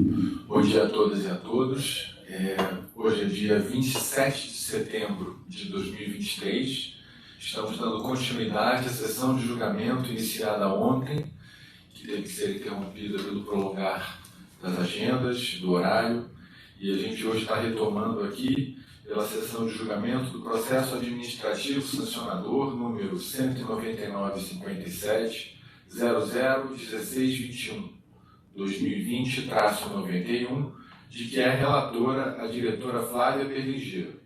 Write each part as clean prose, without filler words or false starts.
Bom dia a todas e a todos. Hoje é dia 27 de setembro de 2023. Estamos dando continuidade à sessão de julgamento iniciada ontem, que teve que ser interrompida pelo prolongar das agendas, do horário, e a gente hoje está retomando aqui pela sessão de julgamento do processo administrativo sancionador número 19957 001621 2020-91, de que é relatora a diretora Flávia Perligeiro.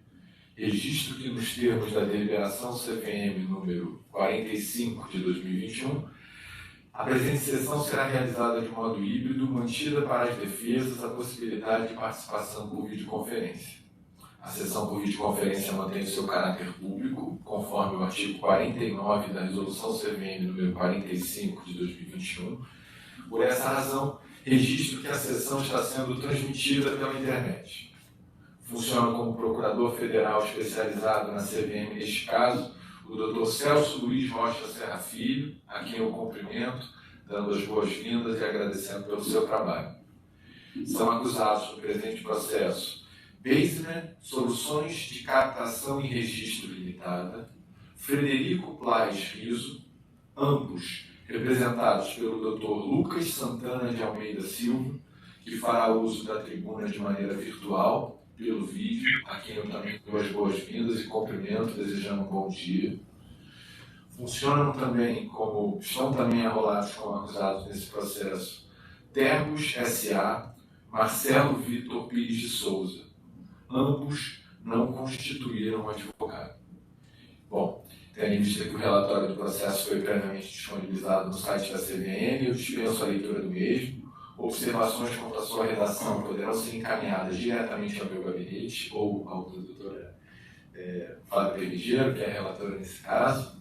Registro que, nos termos da deliberação CVM número 45 de 2021, a presente sessão será realizada de modo híbrido, mantida para as defesas a possibilidade de participação por videoconferência. A sessão por videoconferência mantém o seu caráter público, conforme o artigo 49 da Resolução CVM número 45 de 2021. Por essa razão, registro que a sessão está sendo transmitida pela internet. Funciona como procurador federal especializado na CVM neste caso, o Dr. Celso Luiz Rocha Serra Filho, a quem eu cumprimento, dando as boas-vindas e agradecendo pelo seu trabalho. São acusados no presente processo Baseman Soluções de Captação e Registro Limitada, Frederico Plais Riso, ambos representados pelo Dr. Lucas Santana de Almeida Silva, que fará uso da tribuna de maneira virtual, pelo vídeo, a quem eu também dou as boas-vindas e cumprimento, desejando um bom dia. Estão também arrolados como acusados nesse processo Tergos S.A., Marcelo Vitor Pires de Souza. Ambos não constituíram advogado. Bom, tendo em vista que o relatório do processo foi previamente disponibilizado no site da CVM, eu dispenso a leitura do mesmo. Observações quanto à sua redação poderão ser encaminhadas diretamente ao meu gabinete ou ao da doutora Flávia Perligeiro, que é a relatora nesse caso.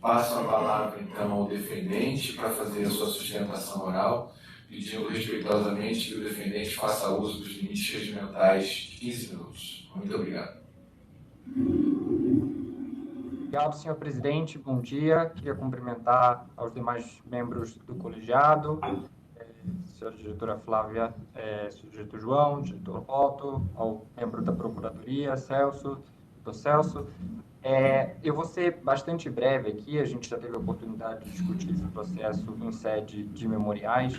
Passo a palavra, então, ao defendente para fazer a sua sustentação oral, pedindo respeitosamente que o defendente faça uso dos limites regimentais de 15 minutos. Muito obrigado. Obrigado, senhor presidente. Bom dia. Queria cumprimentar aos demais membros do colegiado, senhora diretora Flávia, senhor diretor João, diretor Otto, ao membro da Procuradoria, Celso, doutor Celso. Eu vou ser bastante breve aqui, a gente já teve a oportunidade de discutir esse processo em sede de memoriais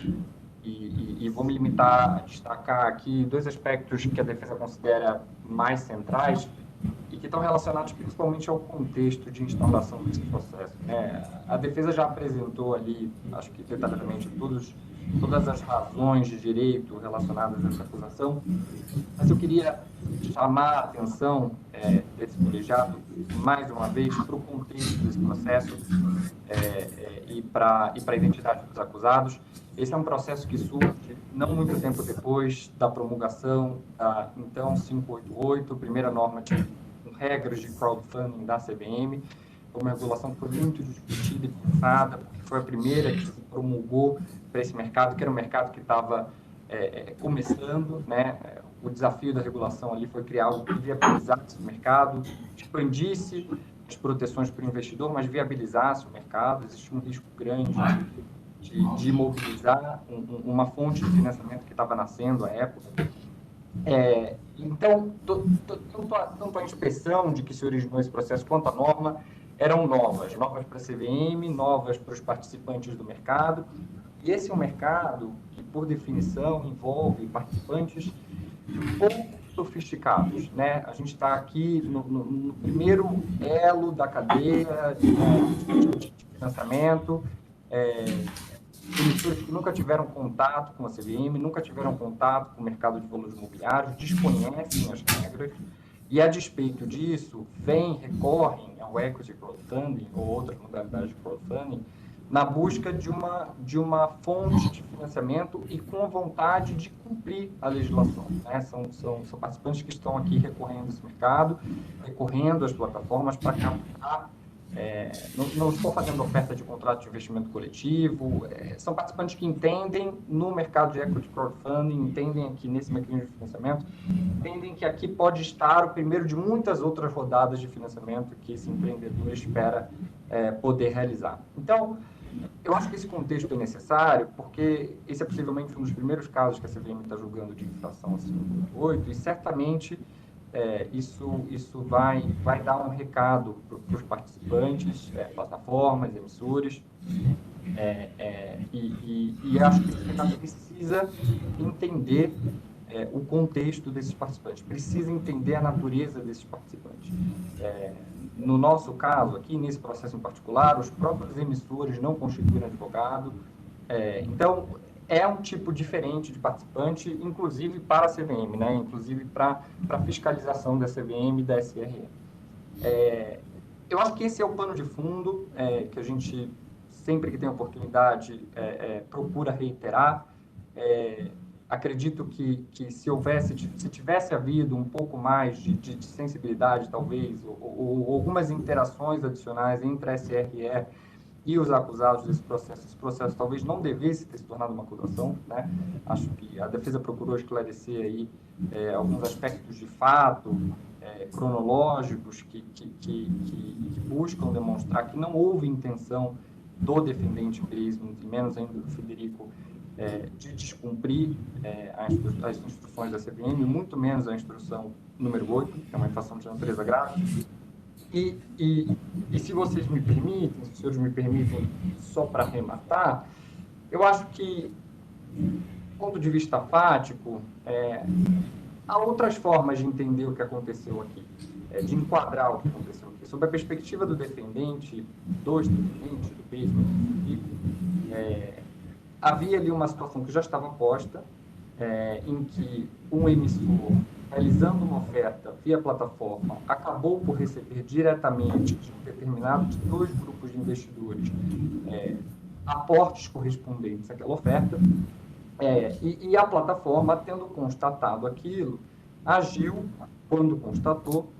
e vou me limitar a destacar aqui dois aspectos que a defesa considera mais centrais e que estão relacionados principalmente ao contexto de instauração desse processo, né? A defesa já apresentou ali, acho que detalhadamente, todas as razões de direito relacionadas a essa acusação, mas eu queria chamar a atenção desse colegiado, mais uma vez, para o contexto desse processo e para a identidade dos acusados. Esse é um processo que surge não muito tempo depois da promulgação da, então, 588, primeira norma com regras de crowdfunding da CVM, uma regulação que foi muito discutida e pensada, porque foi a primeira que se promulgou para esse mercado, que era um mercado que estava começando, né? O desafio da regulação ali foi criar algo que viabilizasse o mercado, expandisse as proteções para o investidor, mas viabilizasse o mercado. Existia um risco grande de imobilizar uma fonte de financiamento que estava nascendo à época. Então, tanto a inspeção de que se originou esse processo quanto a norma eram novas para a CVM, novas para os participantes do mercado. E esse é um mercado que, por definição, envolve participantes pouco sofisticados, né? A gente está aqui no primeiro elo da cadeia de financiamento, emissores que nunca tiveram contato com a CVM, nunca tiveram contato com o mercado de valores imobiliários, desconhecem as regras e, a despeito disso, recorrem ao equity crowdfunding ou outras modalidades de crowdfunding na busca de uma fonte de financiamento e com a vontade de cumprir a legislação, né? São participantes que estão aqui recorrendo a esse mercado, recorrendo às plataformas para captar. Não estou fazendo oferta de contrato de investimento coletivo, são participantes que entendem no mercado de equity crowdfunding, entendem aqui nesse mecanismo de financiamento, entendem que aqui pode estar o primeiro de muitas outras rodadas de financiamento que esse empreendedor espera poder realizar. Então, Eu acho que esse contexto é necessário porque esse é possivelmente um dos primeiros casos que a CVM está julgando de infração acima do 8, e certamente isso vai dar um recado para os participantes, plataformas, emissores, e acho que esse recado precisa entender o contexto desses participantes, precisa entender a natureza desses participantes. No nosso caso, aqui nesse processo em particular, os próprios emissores não constituem advogado, então é um tipo diferente de participante, inclusive para a CVM, né? Inclusive para a fiscalização da CVM e da SRE. Eu acho que esse é o pano de fundo que a gente, sempre que tem oportunidade, procura reiterar. Acredito que se tivesse havido um pouco mais de sensibilidade, talvez, ou algumas interações adicionais entre a SRE e os acusados desse processo, esse processo talvez não devesse ter se tornado uma acusação, né? Acho que a defesa procurou esclarecer aí alguns aspectos de fato, cronológicos, que buscam demonstrar que não houve intenção do defendente mesmo, e menos ainda do Frederico, de descumprir as instruções da CVM, muito menos a instrução número 8, que é uma infração de natureza grave. E se vocês me permitem, se os senhores me permitem, só para arrematar, eu acho que, do ponto de vista fático, há outras formas de entender o que aconteceu aqui, de enquadrar o que aconteceu aqui. Sob a perspectiva do defendente, dos defendentes, do PESMA, havia ali uma situação que já estava posta, em que um emissor, realizando uma oferta via plataforma, acabou por receber diretamente de dois grupos de investidores aportes correspondentes àquela oferta, e a plataforma, tendo constatado aquilo, agiu, quando constatou,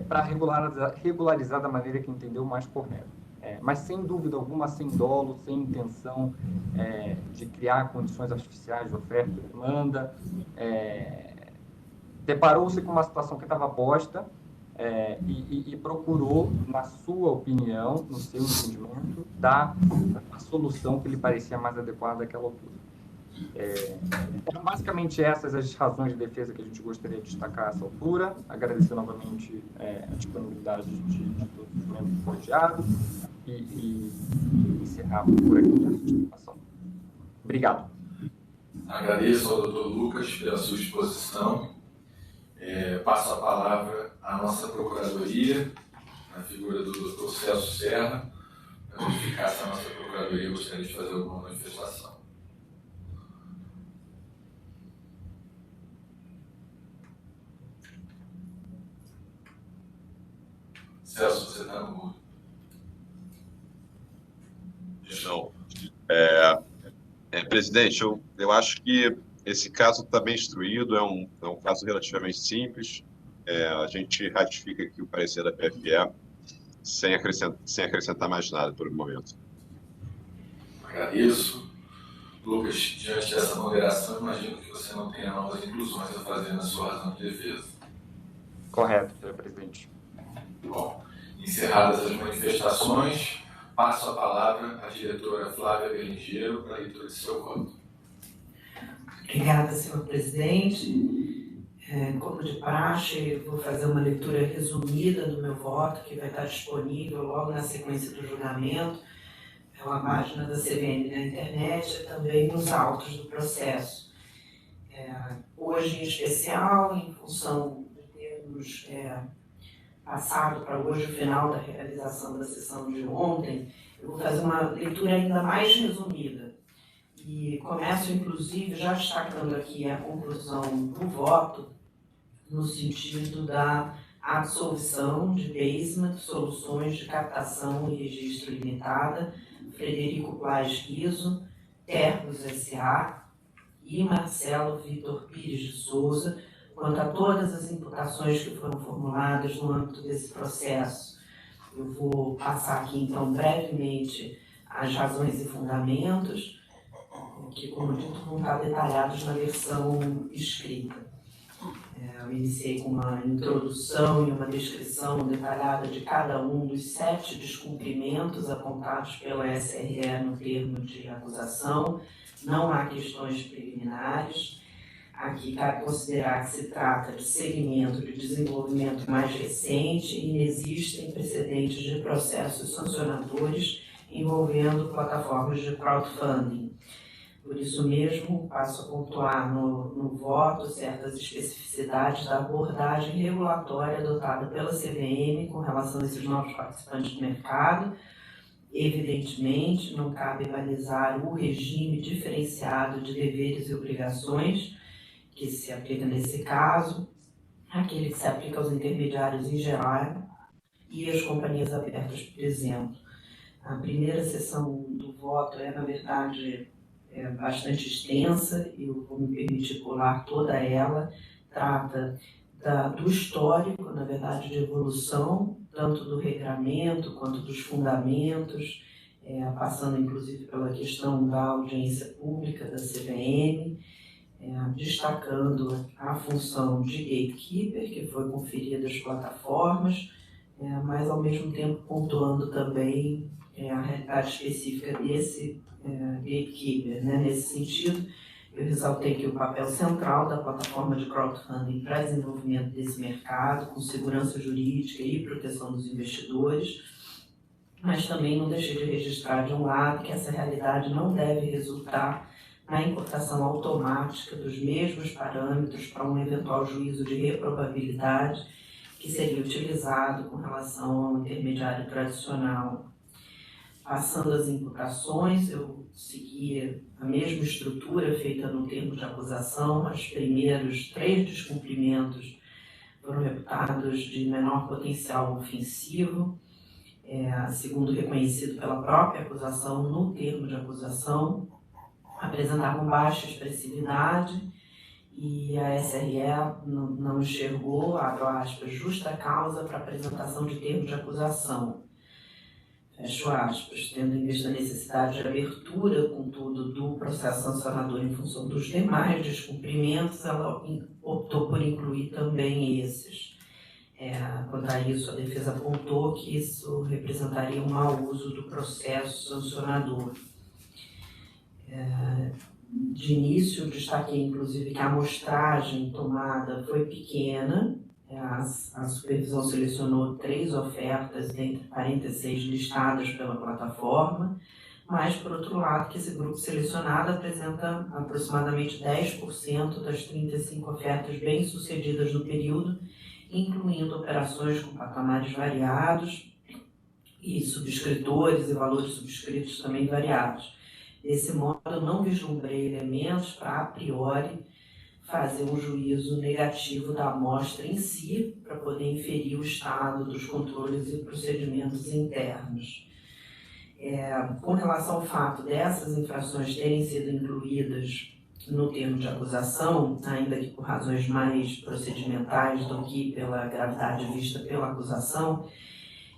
para regularizar da maneira que entendeu mais correta. Mas, sem dúvida alguma, sem dolo, sem intenção de criar condições artificiais de oferta e demanda, deparou-se com uma situação que estava posta e procurou, na sua opinião, no seu entendimento, dar a solução que lhe parecia mais adequada àquela altura. Então, basicamente, essas as razões de defesa que a gente gostaria de destacar a essa altura. Agradecer novamente a disponibilidade de todos os membros do colegiado e encerrar por aqui a participação. Obrigado. Agradeço ao Dr. Lucas pela sua exposição. Passo a palavra à nossa Procuradoria, na figura do Dr. Celso Serra, para verificar se a nossa Procuradoria gostaria de fazer alguma manifestação. Celso, você está no mudo. Presidente, eu acho que esse caso está bem instruído, é um caso relativamente simples. A gente ratifica aqui o parecer da PFE sem acrescentar mais nada por um momento. Agradeço. Lucas, diante dessa moderação, imagino que você não tenha novas inclusões a fazer na sua razão de defesa. Correto, senhor presidente. Bom, encerradas as manifestações, passo a palavra à diretora Flávia Belingeiro para a leitura de seu voto. Obrigada, senhor presidente. Como de praxe, vou fazer uma leitura resumida do meu voto, que vai estar disponível logo na sequência do julgamento. É uma página da CVM na internet e também nos autos do processo. Hoje, em especial, em função de termos passado para hoje o final da realização da sessão de ontem, eu vou fazer uma leitura ainda mais resumida. E começo, inclusive, já destacando aqui a conclusão do voto, no sentido da absolvição de PESMA, Soluções de Captação e Registro Limitada, Frederico Plaz Riso, Tercos S.A. e Marcelo Vitor Pires de Souza, quanto a todas as imputações que foram formuladas no âmbito desse processo. Eu vou passar aqui, então, brevemente as razões e fundamentos, que, como dito, vão estar detalhados na versão escrita. Eu iniciei com uma introdução e uma descrição detalhada de cada um dos 7 descumprimentos apontados pela SRE no termo de acusação. Não há questões preliminares. Aqui cabe considerar que se trata de segmento de desenvolvimento mais recente e inexistem precedentes de processos sancionadores envolvendo plataformas de crowdfunding. Por isso mesmo, passo a pontuar no voto certas especificidades da abordagem regulatória adotada pela CVM com relação a esses novos participantes do mercado. Evidentemente, não cabe balizar o regime diferenciado de deveres e obrigações que se aplica nesse caso, aquele que se aplica aos intermediários em geral e às companhias abertas, por exemplo. A primeira sessão do voto na verdade, bastante extensa, e eu vou me permitir pular toda ela. Trata do histórico, na verdade, de evolução, tanto do regramento quanto dos fundamentos, passando inclusive pela questão da audiência pública da CVM, destacando a função de gatekeeper, que foi conferida às plataformas, mas ao mesmo tempo pontuando também a realidade específica desse gatekeeper. Nesse sentido, eu ressaltei que o papel central da plataforma de crowdfunding para desenvolvimento desse mercado, com segurança jurídica e proteção dos investidores, mas também não deixei de registrar, de um lado, que essa realidade não deve resultar na importação automática dos mesmos parâmetros para um eventual juízo de reprovabilidade que seria utilizado com relação ao intermediário tradicional. Passando as imputações, eu seguia a mesma estrutura feita no termo de acusação. Os primeiros 3 descumprimentos foram reputados de menor potencial ofensivo, segundo reconhecido pela própria acusação no termo de acusação, apresentavam baixa expressividade e a SRE não enxergou, abro aspas, justa causa para apresentação de termo de acusação, fecho aspas, tendo em vista a necessidade de abertura, contudo, do processo sancionador em função dos demais descumprimentos, ela optou por incluir também esses. Quanto a isso, a defesa apontou que isso representaria um mau uso do processo sancionador. De início, destaquei inclusive que a amostragem tomada foi pequena. A supervisão selecionou 3 ofertas dentre 46 listadas pela plataforma, mas, por outro lado, que esse grupo selecionado apresenta aproximadamente 10% das 35 ofertas bem-sucedidas no período, incluindo operações com patamares variados e subscritores e valores subscritos também variados. Desse modo, eu não vislumbrei elementos para, a priori, fazer um juízo negativo da amostra em si, para poder inferir o estado dos controles e procedimentos internos. Com relação ao fato dessas infrações terem sido incluídas no termo de acusação, ainda que por razões mais procedimentais do que pela gravidade vista pela acusação,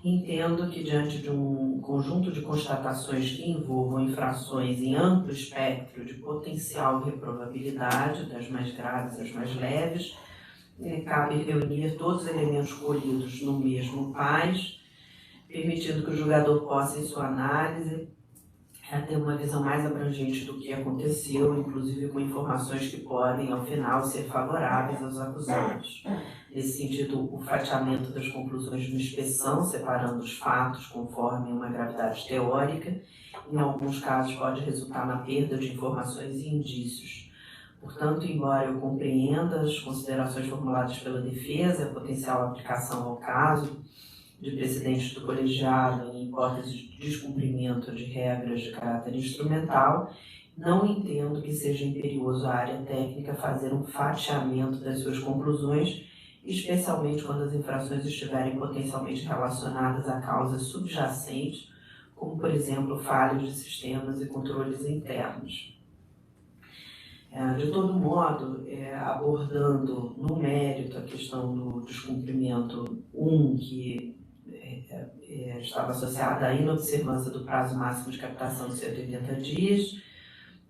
entendo que, diante de um conjunto de constatações que envolvam infrações em amplo espectro de potencial reprovabilidade, das mais graves às mais leves, cabe reunir todos os elementos colhidos no mesmo PAS, permitindo que o julgador possa, em sua análise, ter uma visão mais abrangente do que aconteceu, inclusive com informações que podem, ao final, ser favoráveis aos acusados. Nesse sentido, o fatiamento das conclusões de uma inspeção, separando os fatos conforme uma gravidade teórica, em alguns casos pode resultar na perda de informações e indícios. Portanto, embora eu compreenda as considerações formuladas pela defesa e a potencial aplicação ao caso de precedentes do colegiado em hipótese de descumprimento de regras de caráter instrumental, não entendo que seja imperioso à área técnica fazer um fatiamento das suas conclusões, especialmente quando as infrações estiverem potencialmente relacionadas a causas subjacentes, como, por exemplo, falhas de sistemas e controles internos. De todo modo, abordando no mérito a questão do descumprimento 1, que estava associada à inobservância do prazo máximo de captação de 180 dias,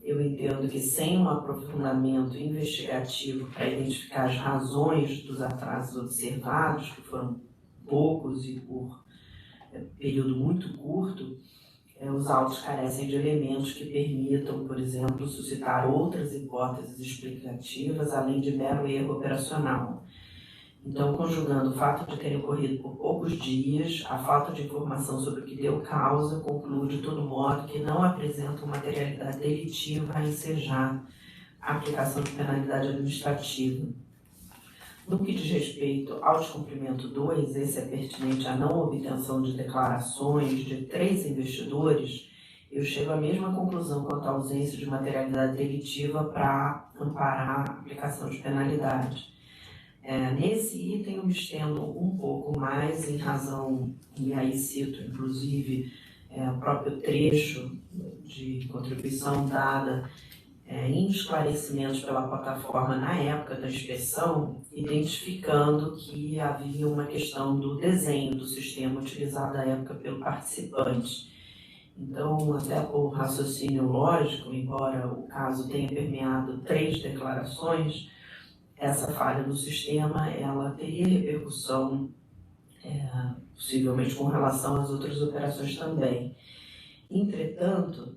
Eu entendo que sem um aprofundamento investigativo para identificar as razões dos atrasos observados, que foram poucos e por período muito curto, os autos carecem de elementos que permitam, por exemplo, suscitar outras hipóteses explicativas, além de mero erro operacional. Então, conjugando o fato de terem ocorrido por poucos dias, a falta de informação sobre o que deu causa, concluo de todo modo que não apresentam materialidade delitiva a ensejar a aplicação de penalidade administrativa. No que diz respeito ao descumprimento 2, esse é pertinente à não obtenção de declarações de 3 investidores, eu chego à mesma conclusão quanto à ausência de materialidade delitiva para amparar a aplicação de penalidade. Nesse item eu me estendo um pouco mais em razão, e aí cito inclusive o próprio trecho de contribuição dada em esclarecimentos pela plataforma na época da inspeção, identificando que havia uma questão do desenho do sistema utilizado à época pelo participante. Então, até por raciocínio lógico, embora o caso tenha permeado 3 declarações, essa falha no sistema ela teria repercussão, possivelmente com relação às outras operações também. Entretanto,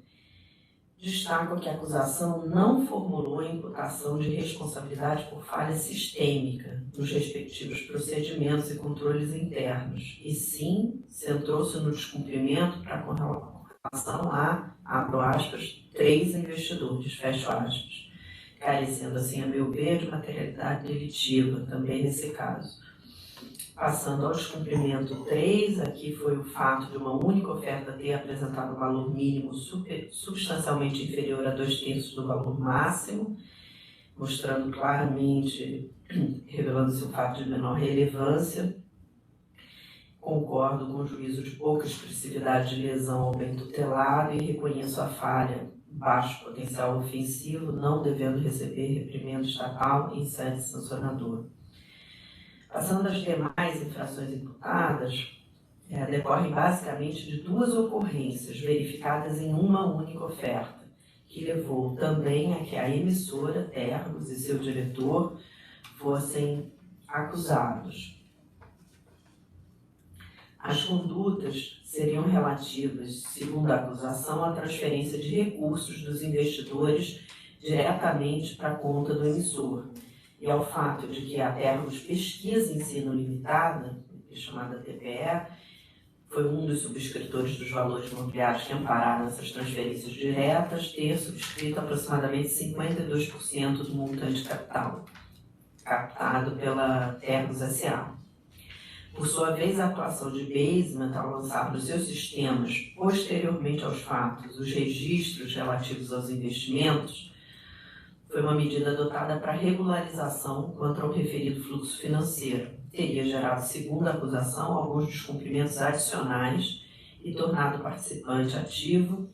destaco que a acusação não formulou a imputação de responsabilidade por falha sistêmica nos respectivos procedimentos e controles internos, e sim centrou-se no descumprimento com relação a, abro aspas, 3 investidores, fecho aspas, carecendo assim, a meu ver, de materialidade delitiva, também nesse caso. Passando ao descumprimento 3, aqui foi o fato de uma única oferta ter apresentado um valor mínimo substancialmente inferior a 2/3 do valor máximo, mostrando claramente, revelando-se um fato de menor relevância. Concordo com o juízo de pouca expressividade de lesão ao bem tutelado e reconheço a falha, baixo potencial ofensivo, não devendo receber reprimenda estatal em sede sancionadora. Passando às demais infrações imputadas, decorrem basicamente de 2 ocorrências verificadas em uma única oferta, que levou também a que a emissora, Termos, e seu diretor fossem acusados. As condutas seriam relativas, segundo a acusação, à transferência de recursos dos investidores diretamente para a conta do emissor, e ao fato de que a Termos Pesquisa Ensino Limitada, chamada TPE, foi um dos subscritores dos valores imobiliários que ampararam essas transferências diretas, ter subscrito aproximadamente 52% do montante capital, captado pela Termos S.A. Por sua vez, a atuação de Basement ao lançar nos seus sistemas, posteriormente aos fatos, os registros relativos aos investimentos, foi uma medida adotada para regularização quanto ao referido fluxo financeiro. Teria gerado, segundo a acusação, alguns descumprimentos adicionais e tornado o participante ativo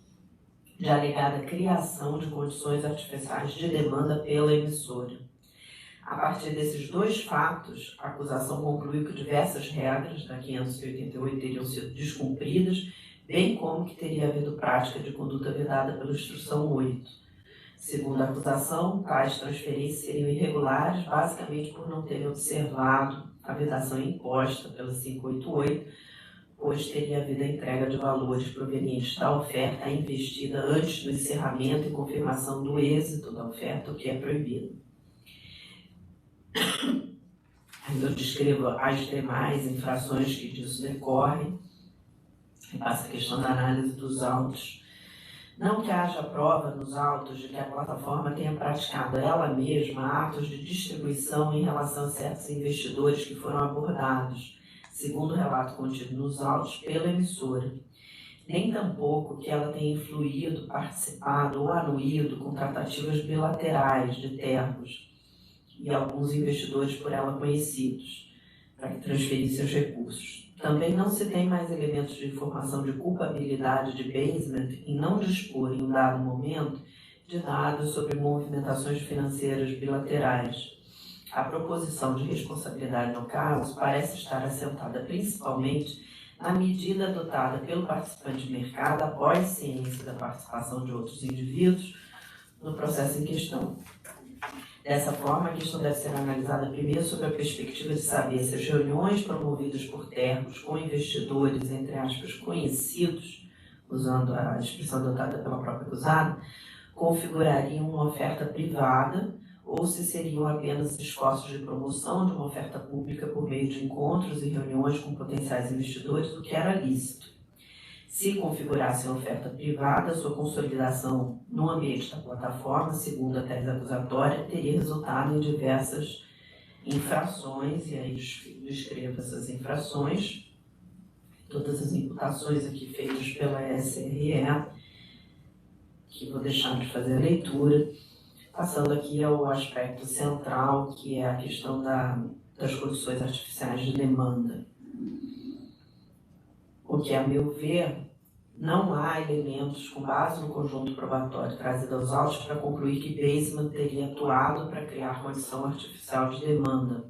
de alegada criação de condições artificiais de demanda pela emissora. A partir desses 2 fatos, a acusação concluiu que diversas regras da 588 teriam sido descumpridas, bem como que teria havido prática de conduta vedada pela Instrução 8. Segundo a acusação, tais transferências seriam irregulares, basicamente por não terem observado a vedação imposta pela 588, pois teria havido a entrega de valores provenientes da oferta investida antes do encerramento e confirmação do êxito da oferta, o que é proibido. Ainda eu descrevo as demais infrações que disso decorrem, e passa a questão da análise dos autos. Não que haja prova nos autos de que a plataforma tenha praticado ela mesma atos de distribuição em relação a certos investidores que foram abordados, segundo o relato contido nos autos pela emissora. Nem tampouco que ela tenha influído, participado ou anuído com tratativas bilaterais de termos e alguns investidores por ela conhecidos, para que transferissem os recursos. Também não se tem mais elementos de informação de culpabilidade de Basement em não dispor, em um dado momento, de dados sobre movimentações financeiras bilaterais. A proposição de responsabilidade no caso parece estar assentada principalmente na medida adotada pelo participante de mercado após ciência da participação de outros indivíduos, no processo em questão. Dessa forma, a questão deve ser analisada primeiro sob a perspectiva de saber se as reuniões promovidas por termos com investidores, entre aspas, conhecidos, usando a expressão adotada pela própria acusada, configurariam uma oferta privada ou se seriam apenas esforços de promoção de uma oferta pública por meio de encontros e reuniões com potenciais investidores, o que era lícito. Se configurasse uma oferta privada, sua consolidação no ambiente da plataforma, segundo a tese acusatória, teria resultado em diversas infrações, e aí descrevo essas infrações, todas as imputações aqui feitas pela SRE, que vou deixar de fazer a leitura, passando aqui ao aspecto central, que é a questão das condições artificiais de demanda. O que, a meu ver, não há elementos com base no conjunto probatório trazido aos autos para concluir que Baseman teria atuado para criar condição artificial de demanda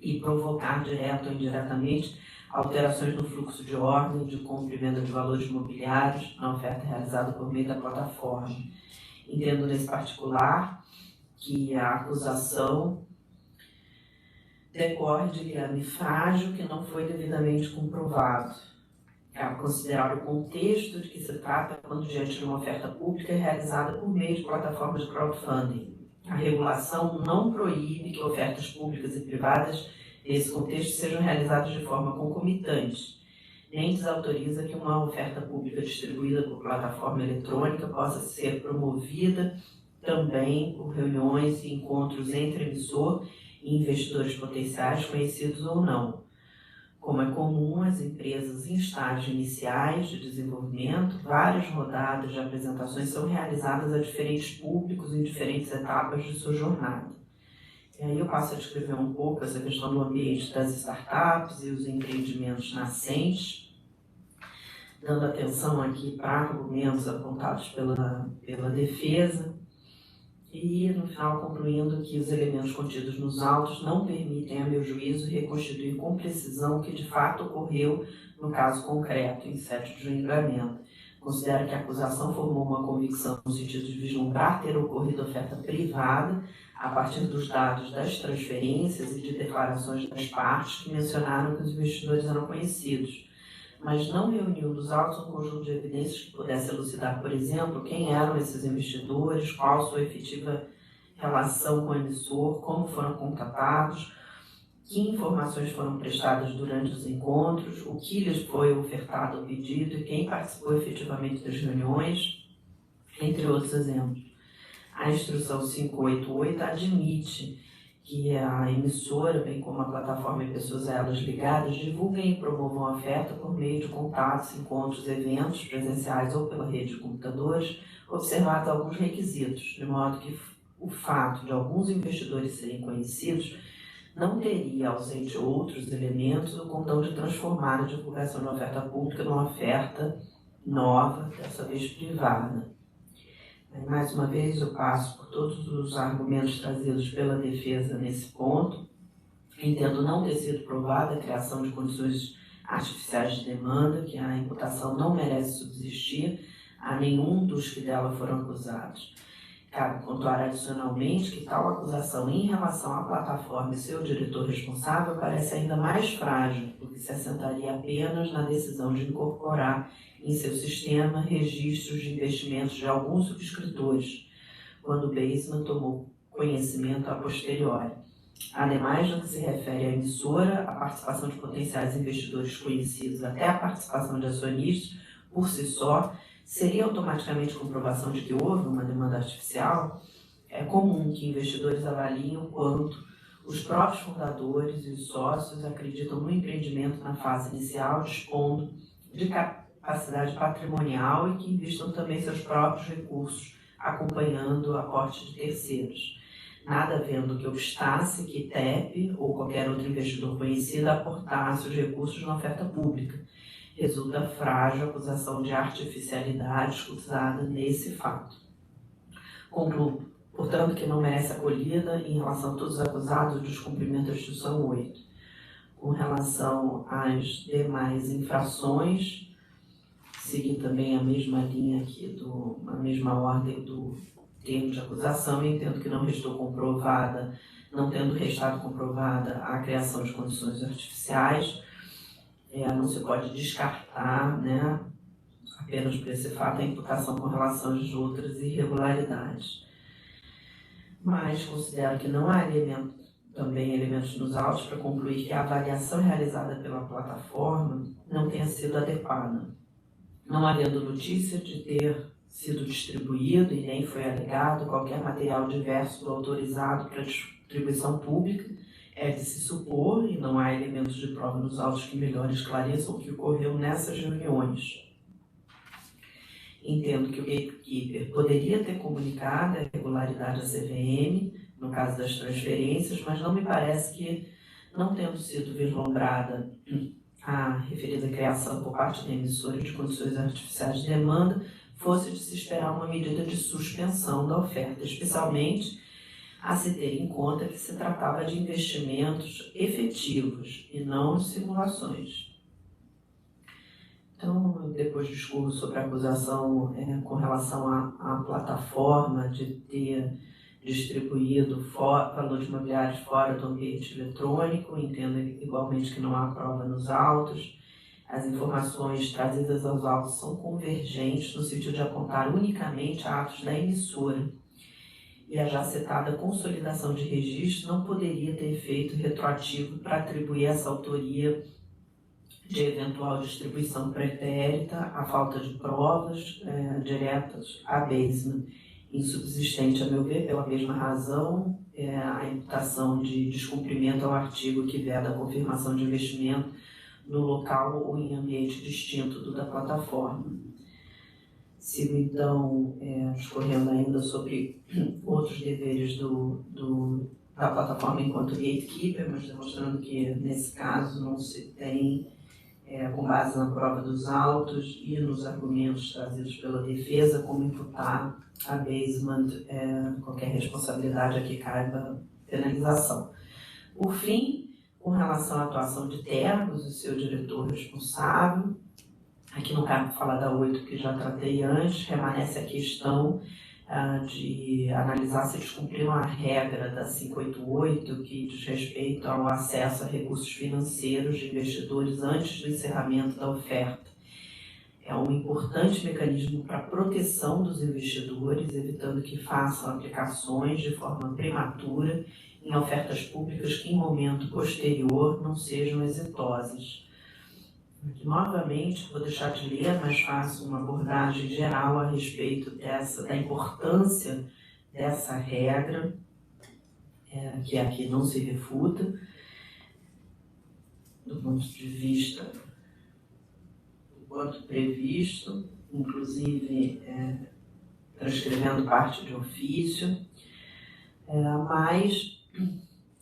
e provocar, direto ou indiretamente, alterações no fluxo de ordem de compra e venda de valores imobiliários na oferta realizada por meio da plataforma. Entendo nesse particular que a acusação decorre de liame frágil que não foi devidamente comprovado. Cabe considerar o contexto de que se trata quando diante de uma oferta pública realizada por meio de plataformas de crowdfunding. A regulação não proíbe que ofertas públicas e privadas nesse contexto sejam realizadas de forma concomitante, nem desautoriza que uma oferta pública distribuída por plataforma eletrônica possa ser promovida também por reuniões e encontros entre emissor e investidores potenciais, conhecidos ou não. Como é comum, as empresas em estágios iniciais de desenvolvimento, várias rodadas de apresentações são realizadas a diferentes públicos em diferentes etapas de sua jornada. E aí eu passo a descrever um pouco essa questão do ambiente das startups e os empreendimentos nascentes, dando atenção aqui para argumentos apontados pela defesa, e, no final, concluindo que os elementos contidos nos autos não permitem, a meu juízo, reconstituir com precisão o que de fato ocorreu no caso concreto, em 7 de julgamento. Considero que a acusação formou uma convicção no sentido de vislumbrar ter ocorrido oferta privada a partir dos dados das transferências e de declarações das partes que mencionaram que os investidores eram conhecidos, mas não reuniu nos autos um conjunto de evidências que pudesse elucidar, por exemplo, quem eram esses investidores, qual sua efetiva relação com o emissor, como foram contatados, que informações foram prestadas durante os encontros, o que lhes foi ofertado ou pedido e quem participou efetivamente das reuniões, entre outros exemplos. A instrução 588 admite que a emissora, bem como a plataforma e pessoas a elas ligadas, divulguem e promovam a oferta por meio de contatos, encontros, eventos presenciais ou pela rede de computadores, observados alguns requisitos, de modo que o fato de alguns investidores serem conhecidos não teria, ausente outros elementos, o condão de transformar a divulgação da oferta pública numa oferta nova, dessa vez privada. Mais uma vez, eu passo por todos os argumentos trazidos pela defesa nesse ponto. Entendo não ter sido provada a criação de condições artificiais de demanda, que a imputação não merece subsistir a nenhum dos que dela foram acusados. Cabe pontuar adicionalmente que tal acusação em relação à plataforma e seu diretor responsável parece ainda mais frágil, porque se assentaria apenas na decisão de incorporar em seu sistema registros de investimentos de alguns subscritores, quando Baseman tomou conhecimento a posteriori. Ademais, no que se refere à emissora, a participação de potenciais investidores conhecidos até a participação de acionistas, por si só, seria automaticamente comprovação de que houve uma demanda artificial. É comum que investidores avaliem o quanto os próprios fundadores e os sócios acreditam no empreendimento na fase inicial, dispondo de capacidade patrimonial e que investam também seus próprios recursos, acompanhando o aporte de terceiros. Nada havendo que obstasse que TEP ou qualquer outro investidor conhecido aportasse os recursos na oferta pública. Resulta frágil a acusação de artificialidade escusada nesse fato. Concluo, portanto, que não merece acolhida em relação a todos os acusados do descumprimento da Instrução 8. Com relação às demais infrações, seguir também a mesma linha aqui, a mesma ordem do termo de acusação e entendo que não tendo restado comprovada a criação de condições artificiais, não se pode descartar, né, apenas por esse fato, a imputação com relação às outras irregularidades. Mas considero que não há elementos nos autos para concluir que a avaliação realizada pela plataforma não tenha sido adequada. Não havendo notícia de ter sido distribuído e nem foi alegado qualquer material diverso do autorizado para distribuição pública, é de se supor, e não há elementos de prova nos autos que melhor esclareçam o que ocorreu nessas reuniões. Entendo que o gatekeeper poderia ter comunicado a irregularidade à CVM, no caso das transferências, mas não me parece que, não tendo sido vislumbrada a referida criação por parte da emissora de condições artificiais de demanda, fosse de se esperar uma medida de suspensão da oferta, especialmente a se ter em conta que se tratava de investimentos efetivos e não simulações. Então, depois discurso sobre a acusação com relação à plataforma de ter distribuído valores imobiliários fora do ambiente eletrônico, entendo igualmente que não há prova nos autos. As informações trazidas aos autos são convergentes no sentido de apontar unicamente a atos da emissora. E a já citada consolidação de registro não poderia ter efeito retroativo para atribuir essa autoria de eventual distribuição pretérita, a falta de provas diretas à basement, insubsistente, a meu ver, pela mesma razão, a imputação de descumprimento ao artigo que veda a confirmação de investimento no local ou em ambiente distinto do da plataforma. Sigo, então, discorrendo ainda sobre outros deveres da plataforma enquanto gatekeeper, mas demonstrando que, nesse caso, não se tem, com base na prova dos autos e nos argumentos trazidos pela defesa, como imputar a basement qualquer responsabilidade a que caiba penalização. Por fim, com relação à atuação de Tergos, o seu diretor responsável, aqui no caso fala da 8 que já tratei antes, permanece a questão de analisar se descumpriram a regra da 588, que diz respeito ao acesso a recursos financeiros de investidores antes do encerramento da oferta. É um importante mecanismo para a proteção dos investidores, evitando que façam aplicações de forma prematura em ofertas públicas que, em momento posterior, não sejam exitosas. Aqui, novamente, vou deixar de ler, mas faço uma abordagem geral a respeito da importância dessa regra, que aqui não se refuta, do ponto de vista do quanto previsto, inclusive transcrevendo parte de ofício, mas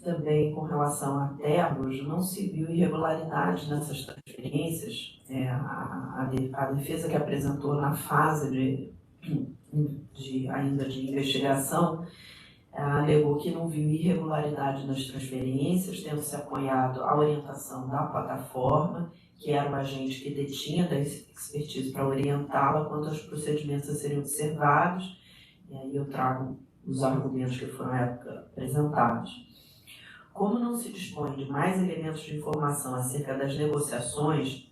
também com relação a Tergos, não se viu irregularidade nessas transferências. A defesa que apresentou na fase ainda de investigação alegou que não viu irregularidade nas transferências, tendo se apoiado a orientação da plataforma, que era o agente que detinha da expertise para orientá-la quanto aos procedimentos a serem observados, e aí eu trago os argumentos que foram à época apresentados. Como não se dispõe de mais elementos de informação acerca das negociações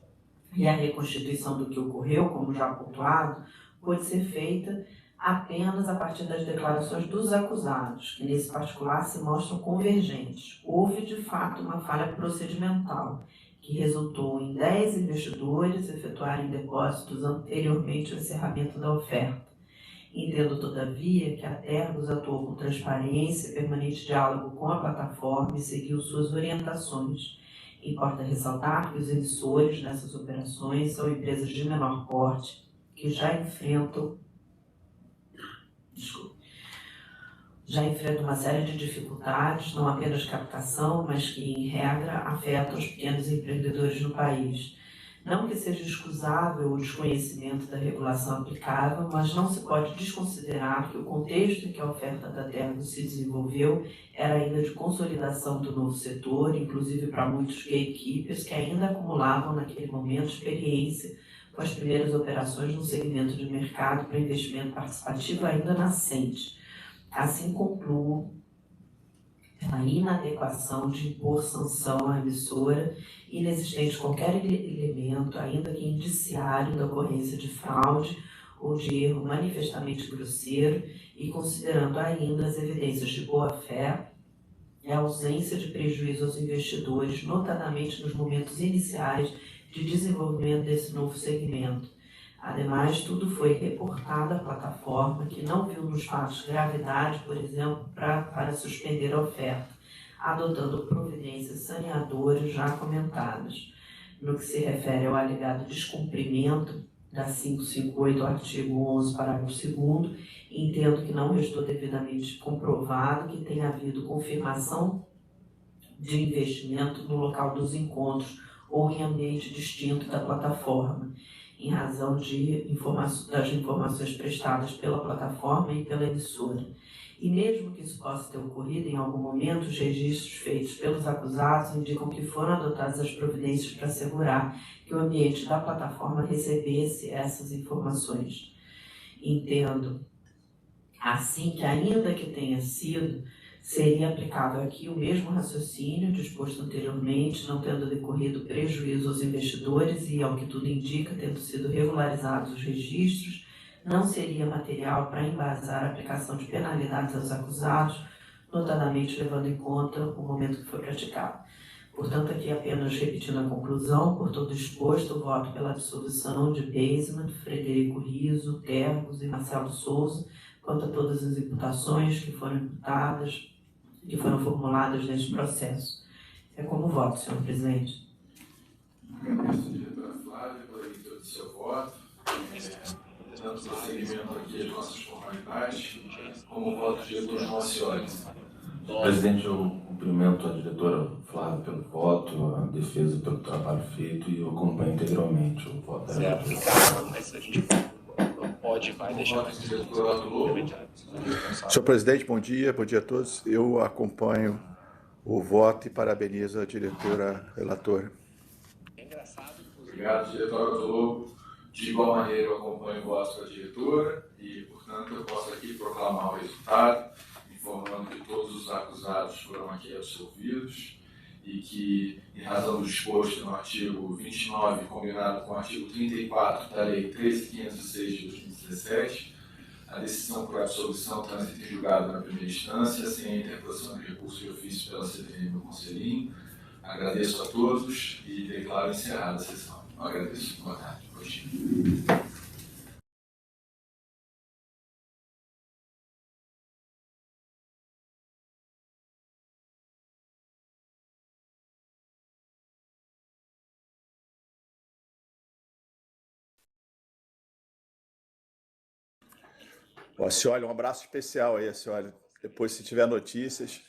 e a reconstituição do que ocorreu, como já pontuado, pode ser feita apenas a partir das declarações dos acusados, que nesse particular se mostram convergentes. Houve, de fato, uma falha procedimental, que resultou em 10 investidores efetuarem depósitos anteriormente ao encerramento da oferta. Entendo, todavia, que a Tergos atuou com transparência e permanente diálogo com a plataforma e seguiu suas orientações. Importa ressaltar que os emissores nessas operações são empresas de menor porte que já enfrentam uma série de dificuldades, não apenas de captação, mas que, em regra, afetam os pequenos empreendedores no país. Não que seja excusável o desconhecimento da regulação aplicável, mas não se pode desconsiderar que o contexto em que a oferta da Tergos se desenvolveu era ainda de consolidação do novo setor, inclusive para muitos gatekeepers que ainda acumulavam naquele momento experiência com as primeiras operações no segmento de mercado para investimento participativo ainda nascente. Assim concluo a inadequação de impor sanção à emissora, inexistente qualquer elemento, ainda que indiciário, da ocorrência de fraude ou de erro manifestamente grosseiro, e considerando ainda as evidências de boa-fé e a ausência de prejuízo aos investidores, notadamente nos momentos iniciais de desenvolvimento desse novo segmento. Ademais, tudo foi reportado à plataforma, que não viu nos fatos gravidade, por exemplo, para suspender a oferta, adotando providências saneadoras já comentadas. No que se refere ao alegado descumprimento da 558, artigo 11, parágrafo 2º, entendo que não restou devidamente comprovado que tenha havido confirmação de investimento no local dos encontros ou em ambiente distinto da plataforma, em razão das informações prestadas pela plataforma e pela emissora. E mesmo que isso possa ter ocorrido em algum momento, os registros feitos pelos acusados indicam que foram adotadas as providências para assegurar que o ambiente da plataforma recebesse essas informações. Entendo, assim, que ainda que tenha sido, seria aplicável aqui o mesmo raciocínio disposto anteriormente, não tendo decorrido prejuízo aos investidores e, ao que tudo indica, tendo sido regularizados os registros, não seria material para embasar a aplicação de penalidades aos acusados, notadamente levando em conta o momento que foi praticado. Portanto, aqui apenas repetindo a conclusão, por todo exposto, voto pela absolvição de Basement, Frederico Riso, Tergos e Marcelo Souza, quanto a todas as imputações que foram imputadas, que foram formuladas neste processo. É como voto, senhor presidente. Agradeço, diretora Flávia, pela leitura do seu voto. Dando prosseguimento aqui às nossas formalidades, como voto, diretor João Acioli. Presidente, eu cumprimento a diretora Flávia pelo voto, a defesa pelo trabalho feito e eu acompanho integralmente o voto. Certo, mas a gente vai deixar. Senhor presidente, bom dia a todos. Eu acompanho o voto e parabenizo a diretora relatora. Obrigado, diretora Lobo. De igual maneira, eu acompanho o voto da diretora e, portanto, eu posso aqui proclamar o resultado, informando que todos os acusados foram aqui absolvidos e que, em razão do disposto no artigo 29, combinado com o artigo 34 da Lei 13.506 de 2017, a decisão por absolvição transita em julgado na primeira instância, sem a interposição de recurso de ofício pela CVM do Conselhinho. Agradeço a todos e declaro encerrada a sessão. Agradeço. Boa tarde. Bom dia. Ó, Acioli, um abraço especial aí, Acioli. Depois, se tiver notícias,